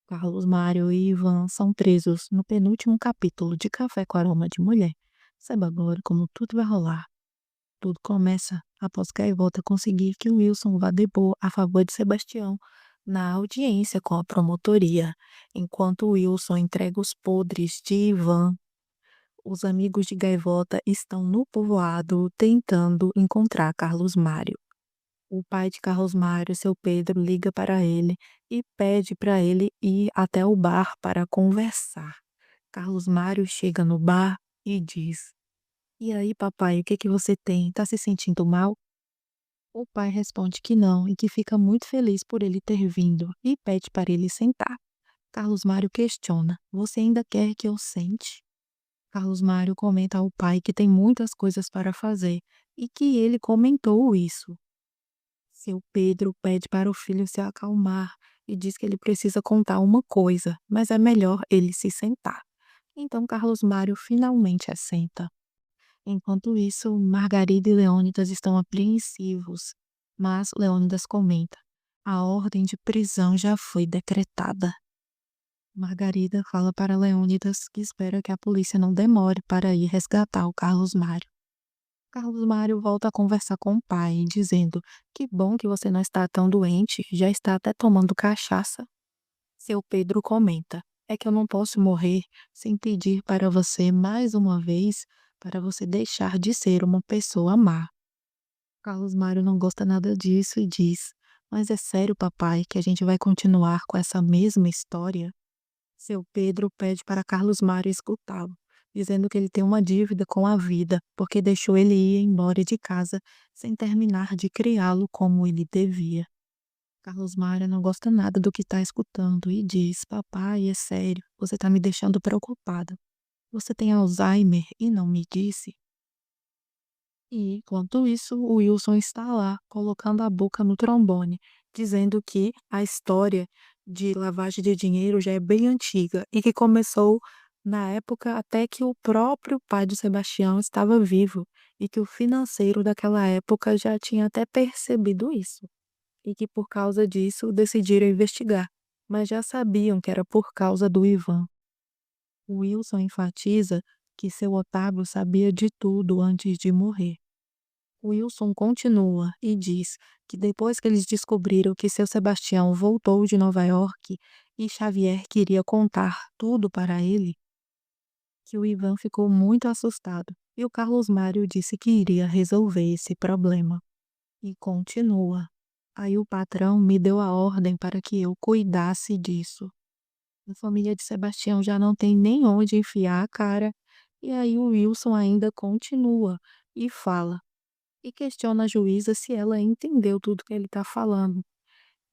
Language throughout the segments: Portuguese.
Carlos Mário e Ivan são presos no penúltimo capítulo de Café com Aroma de Mulher. Saiba agora como tudo vai rolar. Tudo começa após Gaivota conseguir que Wilson vá depor a favor de Sebastião na audiência com a promotoria. Enquanto Wilson entrega os podres de Ivan, os amigos de Gaivota estão no povoado tentando encontrar Carlos Mário. O pai de Carlos Mário, seu Pedro, liga para ele e pede para ele ir até o bar para conversar. Carlos Mário chega no bar e diz: "E aí, papai, o que que você tem? Tá se sentindo mal?" O pai responde que não e que fica muito feliz por ele ter vindo e pede para ele sentar. Carlos Mário questiona: "Você ainda quer que eu sente?" Carlos Mário comenta ao pai que tem muitas coisas para fazer e que ele comentou isso. Seu Pedro pede para o filho se acalmar e diz que ele precisa contar uma coisa, mas é melhor ele se sentar. Então Carlos Mário finalmente assenta. Enquanto isso, Margarida e Leônidas estão apreensivos, mas Leônidas comenta: a ordem de prisão já foi decretada. Margarida fala para Leônidas que espera que a polícia não demore para ir resgatar o Carlos Mário. Carlos Mário volta a conversar com o pai, dizendo: "Que bom que você não está tão doente, já está até tomando cachaça." Seu Pedro comenta: "É que eu não posso morrer sem pedir para você mais uma vez para você deixar de ser uma pessoa má." Carlos Mário não gosta nada disso e diz: "Mas é sério, papai, que a gente vai continuar com essa mesma história?" Seu Pedro pede para Carlos Mário escutá-lo, dizendo que ele tem uma dívida com a vida, porque deixou ele ir embora de casa sem terminar de criá-lo como ele devia. Carlos Mário não gosta nada do que está escutando e diz: "Papai, é sério, você está me deixando preocupada. Você tem Alzheimer e não me disse?" E, enquanto isso, o Wilson está lá, colocando a boca no trombone, dizendo que a história de lavagem de dinheiro já é bem antiga e que começou na época até que o próprio pai do Sebastião estava vivo e que o financeiro daquela época já tinha até percebido isso e que por causa disso decidiram investigar, mas já sabiam que era por causa do Ivan. O Wilson enfatiza que seu Otávio sabia de tudo antes de morrer. Wilson continua e diz que depois que eles descobriram que seu Sebastião voltou de Nova York e Xavier queria contar tudo para ele, que o Ivan ficou muito assustado e o Carlos Mário disse que iria resolver esse problema. E continua: "Aí o patrão me deu a ordem para que eu cuidasse disso. A família de Sebastião já não tem nem onde enfiar a cara." E aí o Wilson ainda continua e fala e questiona a juíza se ela entendeu tudo que ele está falando.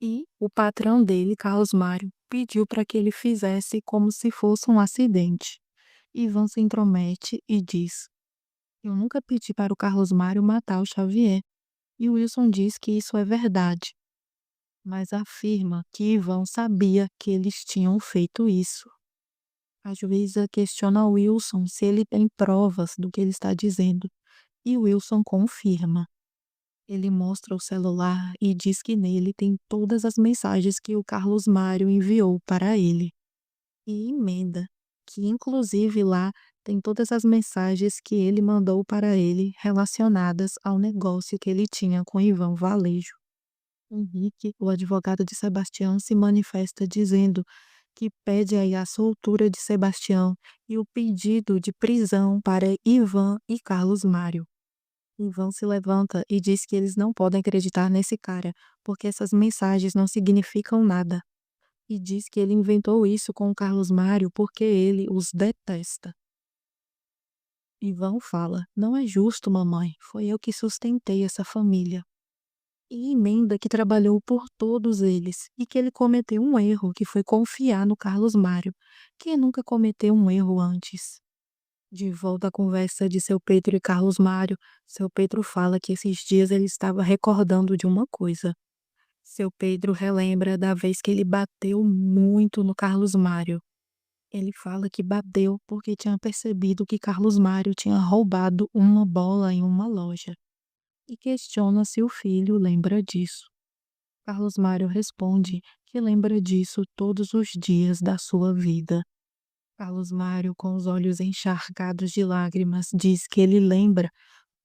E o patrão dele, Carlos Mário, pediu para que ele fizesse como se fosse um acidente. Ivan se intromete e diz: "Eu nunca pedi para o Carlos Mário matar o Xavier." E o Wilson diz que isso é verdade, mas afirma que Ivan sabia que eles tinham feito isso. A juíza questiona Wilson se ele tem provas do que ele está dizendo, e Wilson confirma. Ele mostra o celular e diz que nele tem todas as mensagens que o Carlos Mário enviou para ele. E emenda que, inclusive, lá tem todas as mensagens que ele mandou para ele relacionadas ao negócio que ele tinha com Ivan Valejo. Henrique, o advogado de Sebastião, se manifesta dizendo que pede aí a soltura de Sebastião e o pedido de prisão para Ivan e Carlos Mário. Ivan se levanta e diz que eles não podem acreditar nesse cara, porque essas mensagens não significam nada. E diz que ele inventou isso com o Carlos Mário porque ele os detesta. Ivan fala: "Não é justo, mamãe. Foi eu que sustentei essa família." E emenda que trabalhou por todos eles e que ele cometeu um erro, que foi confiar no Carlos Mário, que nunca cometeu um erro antes. De volta à conversa de seu Pedro e Carlos Mário, seu Pedro fala que esses dias ele estava recordando de uma coisa. Seu Pedro relembra da vez que ele bateu muito no Carlos Mário. Ele fala que bateu porque tinha percebido que Carlos Mário tinha roubado uma bola em uma loja e questiona se o filho lembra disso. Carlos Mário responde que lembra disso todos os dias da sua vida. Carlos Mário, com os olhos encharcados de lágrimas, diz que ele lembra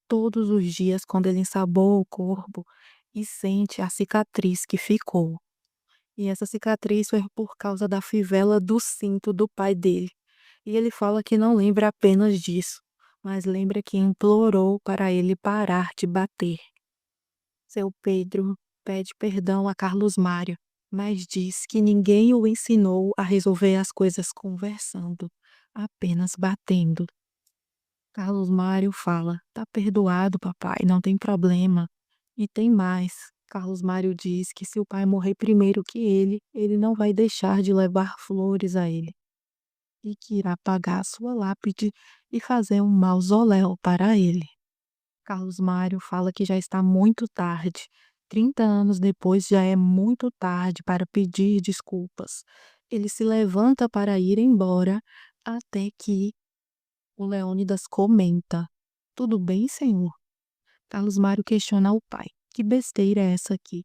todos os dias quando ele ensabou o corpo e sente a cicatriz que ficou. E essa cicatriz foi por causa da fivela do cinto do pai dele. E ele fala que não lembra apenas disso, mas lembra que implorou para ele parar de bater. Seu Pedro pede perdão a Carlos Mário, mas diz que ninguém o ensinou a resolver as coisas conversando, apenas batendo. Carlos Mário fala: "Tá perdoado, papai, não tem problema". E tem mais. Carlos Mário diz que se o pai morrer primeiro que ele não vai deixar de levar flores a ele e que irá pagar a sua lápide e fazer um mausoléu para ele. Carlos Mário fala que já está muito tarde. 30 anos depois já é muito tarde para pedir desculpas. Ele se levanta para ir embora até que o Leônidas comenta: "Tudo bem, senhor?" Carlos Mário questiona o pai: "Que besteira é essa aqui?"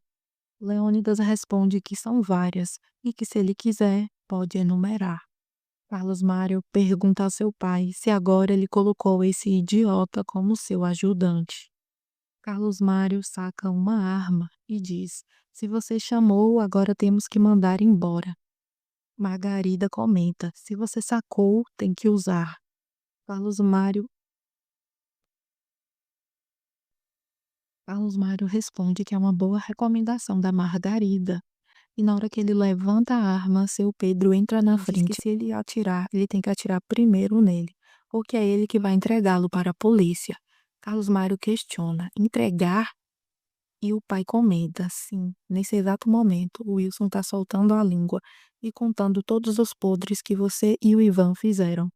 Leônidas responde que são várias e que, se ele quiser, pode enumerar. Carlos Mário pergunta ao seu pai se agora ele colocou esse idiota como seu ajudante. Carlos Mário saca uma arma e diz: "Se você chamou, agora temos que mandar embora." Margarida comenta: "Se você sacou, tem que usar." Carlos Mário Carlos Mário responde que é uma boa recomendação da Margarida. E na hora que ele levanta a arma, seu Pedro entra na frente. Diz que se ele atirar, ele tem que atirar primeiro nele, ou que é ele que vai entregá-lo para a polícia. Carlos Mário questiona: entregar? E o pai comenta: sim, nesse exato momento, o Wilson está soltando a língua e contando todos os podres que você e o Ivan fizeram.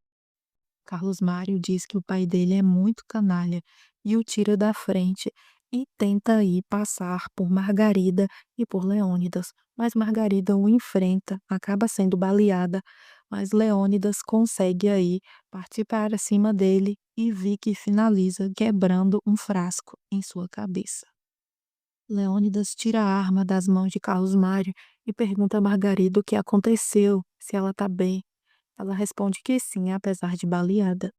Carlos Mário diz que o pai dele é muito canalha e o tira da frente e tenta ir passar por Margarida e por Leônidas, mas Margarida o enfrenta, acaba sendo baleada, mas Leônidas consegue aí partir para cima dele e Vicky finaliza quebrando um frasco em sua cabeça. Leônidas tira a arma das mãos de Carlos Mário e pergunta a Margarida o que aconteceu, se ela está bem. Ela responde que sim, apesar de baleada.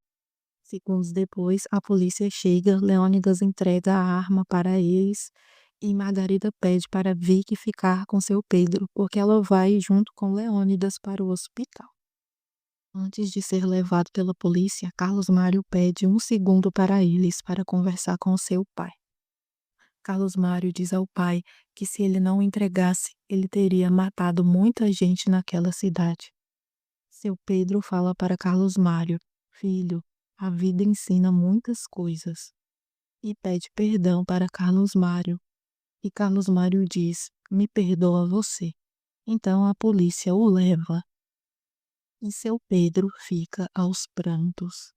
Segundos depois, a polícia chega, Leônidas entrega a arma para eles e Margarida pede para Vicky ficar com seu Pedro, porque ela vai junto com Leônidas para o hospital. Antes de ser levado pela polícia, Carlos Mário pede um segundo para eles para conversar com seu pai. Carlos Mário diz ao pai que se ele não o entregasse, ele teria matado muita gente naquela cidade. Seu Pedro fala para Carlos Mário: "Filho, a vida ensina muitas coisas." E pede perdão para Carlos Mário. E Carlos Mário diz: "Me perdoa você." Então a polícia o leva e seu Pedro fica aos prantos.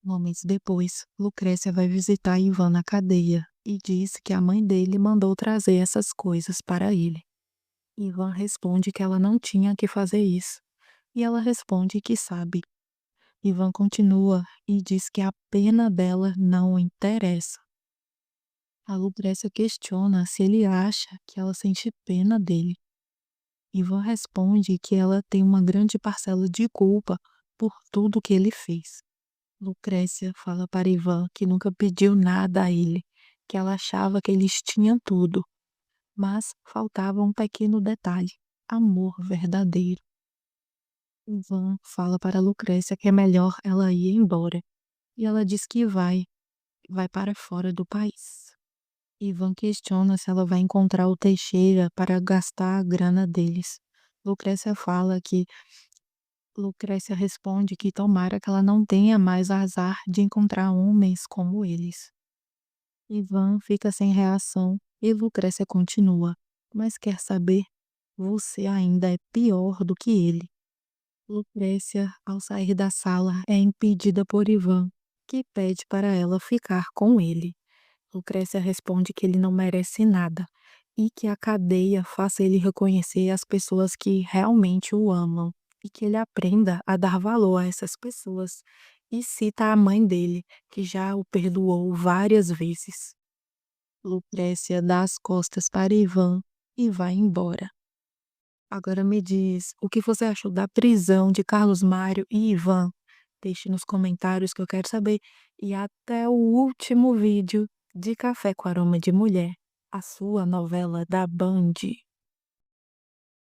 Momentos depois, Lucrécia vai visitar Ivan na cadeia e diz que a mãe dele mandou trazer essas coisas para ele. Ivan responde que ela não tinha que fazer isso. E ela responde que sabe. Ivan continua e diz que a pena dela não o interessa. A Lucrécia questiona se ele acha que ela sente pena dele. Ivan responde que ela tem uma grande parcela de culpa por tudo que ele fez. Lucrécia fala para Ivan que nunca pediu nada a ele, que ela achava que eles tinham tudo, mas faltava um pequeno detalhe: amor verdadeiro. Ivan fala para Lucrécia que é melhor ela ir embora, e ela diz que vai para fora do país. Ivan questiona se ela vai encontrar o Teixeira para gastar a grana deles. Lucrécia fala que Lucrécia responde que tomara que ela não tenha mais azar de encontrar homens como eles. Ivan fica sem reação e Lucrécia continua: "Mas quer saber? Você ainda é pior do que ele." Lucrécia, ao sair da sala, é impedida por Ivan, que pede para ela ficar com ele. Lucrécia responde que ele não merece nada e que a cadeia faça ele reconhecer as pessoas que realmente o amam e que ele aprenda a dar valor a essas pessoas. E cita a mãe dele, que já o perdoou várias vezes. Lucrécia dá as costas para Ivan e vai embora. Agora me diz, o que você achou da prisão de Carlos Mário e Ivan? Deixe nos comentários que eu quero saber. E até o último vídeo de Café com Aroma de Mulher, a sua novela da Band.